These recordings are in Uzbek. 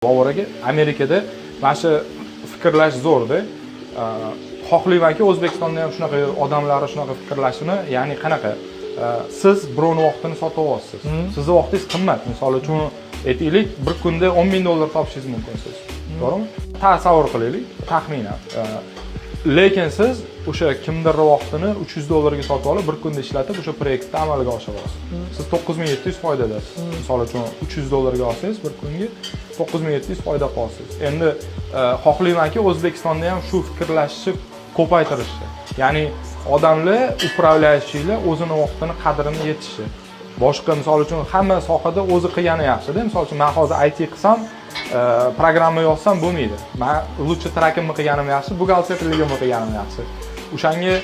Bobur aka, Amerikada mana shu fikrlash zo'rda. Xohlaymanki, O'zbekistonda ham shunaqa odamlar shunaqa fikrlashini, ya'ni qanaqa? Siz birovning vaqtini sotib olyapsiz. Sizning vaqtingiz qimmat. Misol uchun aytaylik, bir kunda $10,000 topishingiz mumkin siz. To'g'rimi? Tasavvur qilaylik, taxminan. Lekin siz o'sha kimdir vaqtini $300 ga sotib olib, bir kunda ishlatib, o'sha proyektni amalga oshirasiz. Siz 9700 foydadasiz. Misol uchun $300 ga olsangiz, bir kunga 9700 foyda qilasiz. Endi xohlaymanki, O'zbekistonda ham shu fikrlashni ko'paytirishni. Ya'ni odamlar upravляющийlar o'zini vaqtini qadrini yetishi. Boshqa misol uchun hamma sohada o'zi qilgani yaxshi-da. Misol uchun men hozir IT qilsam, programma yozsam bo'lmaydi. Men lучше trakimni qilganim yaxshi, buxgalterligimni qilganim yaxshi. O'shanga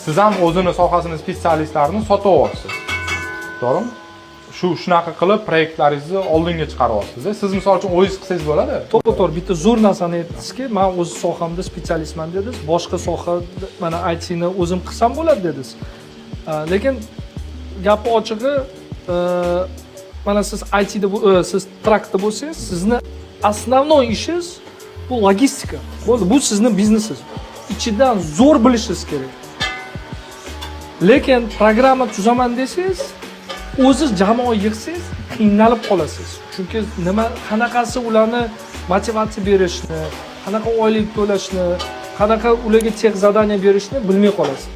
siz ham o'zini sohasini spetsialistlarini sotib olyapsiz. To'g'rimi? Shunaqa qilib proyektlaringizni oldinga chiqaryapsiz. Siz misol uchun o'zingiz qilsangiz bo'ladi. To'g'ri, bitta zo'r narsani aytdingizki, men o'z sohamda spetsialistman dedingiz. Boshqa sohada mana IT ni o'zim qilsam bo'ladi dedingiz. Lekin gap ochig'i, mana siz IT da siz trakda bo'lsangiz, sizni основной ishingiz bu logistika. Bo'ldi, bu sizning biznesingiz. Ichidan zo'r bilishingiz kerak. Lekin programma tuzaman desangiz, o'ziz jamoa yig'sangiz, qiynalib qolasiz. Chunki qanaqasi ularni motivatsiya berishni, qanaqa oylik to'lashni, qanaqa ularga tex zadaniya berishni bilmay qolasiz.